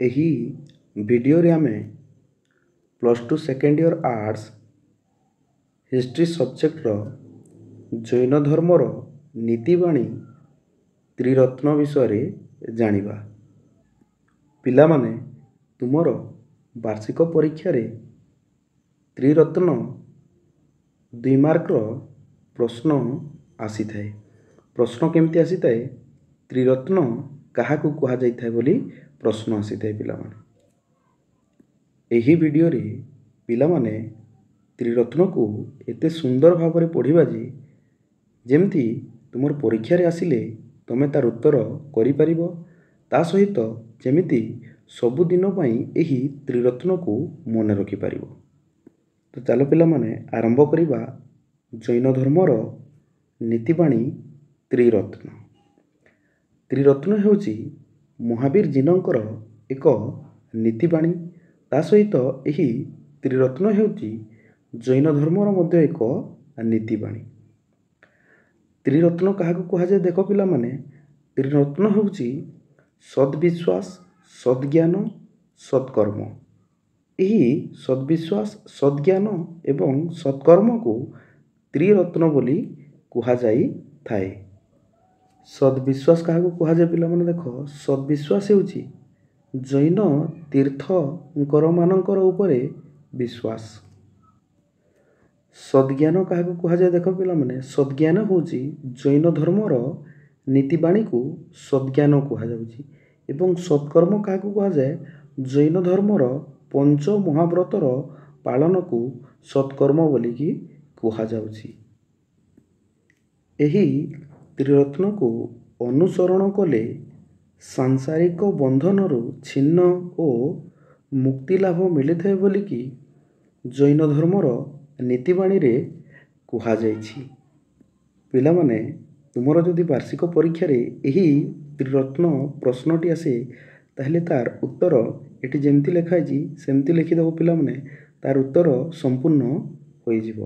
ଏହି ଭିଡ଼ିଓରେ ଆମେ +2 ସେକେଣ୍ଡ ଇୟର ଆର୍ट्ସ ହିଷ୍ଟ୍ରି ସବଜେକ୍ଟର ଜୈନ ଧର୍ମର ନୀତିବାଣୀ ତ୍ରିରତ୍ନ ବିଷୟରେ ଜାଣିବା। ପିଲାମାନେ, ତୁମର ବାର୍ଷିକ ପରୀକ୍ଷାରେ ତ୍ରିରତ୍ନ 2 ମାର୍କର ପ୍ରଶ୍ନ ଆସିଥାଏ। ପ୍ରଶ୍ନ କେମିତି ଆସିଥାଏ? ତ୍ରିରତ୍ନ କାହାକୁ କୁହାଯାଇଥାଏ ବୋଲି ପ୍ରଶ୍ନ ଆସିଥାଏ ପିଲାମାନେ। ଏହି ଭିଡ଼ିଓରେ ପିଲାମାନେ ତ୍ରିରତ୍ନକୁ ଏତେ ସୁନ୍ଦର ଭାବରେ ପଢ଼ିବା ଯେ ଯେମିତି ତୁମର ପରୀକ୍ଷାରେ ଆସିଲେ ତୁମେ ତାର ଉତ୍ତର କରିପାରିବ, ତା ସହିତ ଯେମିତି ସବୁଦିନ ପାଇଁ ଏହି ତ୍ରିରତ୍ନକୁ ମନେ ରଖିପାରିବ। ତ ଚାଲ ପିଲାମାନେ ଆରମ୍ଭ କରିବା ଜୈନ ଧର୍ମର ନୀତିବାଣୀ ତ୍ରିରତ୍ନ। ତ୍ରିରତ୍ନ ହେଉଛି ମହାବୀର ଜୀନଙ୍କର ଏକ ନୀତିବାଣୀ। ତା ସହିତ ଏହି ତ୍ରିରତ୍ନ ହେଉଛି ଜୈନ ଧର୍ମର ମଧ୍ୟ ଏକ ନୀତିବାଣୀ। ତ୍ରିରତ୍ନ କାହାକୁ କୁହାଯାଏ? ଦେଖ ପିଲାମାନେ, ତ୍ରିରତ୍ନ ହେଉଛି ସଦ୍ବିଶ୍ୱାସ, ସଦ୍ଜ୍ଞାନ, ସତ୍କର୍ମ। ଏହି ସଦ୍ବିଶ୍ୱାସ, ସଦ୍ଜ୍ଞାନ ଏବଂ ସତ୍କର୍ମକୁ ତ୍ରିରତ୍ନ ବୋଲି କୁହାଯାଇଥାଏ। ସଦ୍ବିଶ୍ୱାସ କାହାକୁ କୁହାଯାଏ ପିଲାମାନେ? ଦେଖ, ସଦ୍ବିଶ୍ୱାସ ହେଉଛି ଜୈନ ତୀର୍ଥଙ୍କରମାନଙ୍କର ଉପରେ ବିଶ୍ୱାସ। ସଦ୍ଜ୍ଞାନ କାହାକୁ କୁହାଯାଏ? ଦେଖ ପିଲାମାନେ, ସଦ୍ଜ୍ଞାନ ହେଉଛି ଜୈନ ଧର୍ମର ନୀତିବାଣୀକୁ ସଦ୍ଜ୍ଞାନ କୁହାଯାଉଛି। ଏବଂ ସତ୍କର୍ମ କାହାକୁ କୁହାଯାଏ? ଜୈନ ଧର୍ମର ପଞ୍ଚ ମହାବ୍ରତର ପାଳନକୁ ସତ୍କର୍ମ ବୋଲିକି କୁହାଯାଉଛି। ଏହି ତ୍ରିରତ୍ନକୁ ଅନୁସରଣ କଲେ ସାଂସାରିକ ବନ୍ଧନରୁ ଛିନ୍ନ ଓ ମୁକ୍ତିଲାଭ ମିଳିଥାଏ ବୋଲିକି ଜୈନ ଧର୍ମର ନୀତିବାଣୀରେ କୁହାଯାଇଛି। ପିଲାମାନେ, ତୁମର ଯଦି ବାର୍ଷିକ ପରୀକ୍ଷାରେ ଏହି ତ୍ରିରତ୍ନ ପ୍ରଶ୍ନଟି ଆସେ, ତାହେଲେ ତାର ଉତ୍ତର ଏଠି ଯେମିତି ଲେଖା ହେଇଛି ସେମିତି ଲେଖିଦେବ ପିଲାମାନେ, ତାର ଉତ୍ତର ସମ୍ପୂର୍ଣ୍ଣ ହୋଇଯିବ।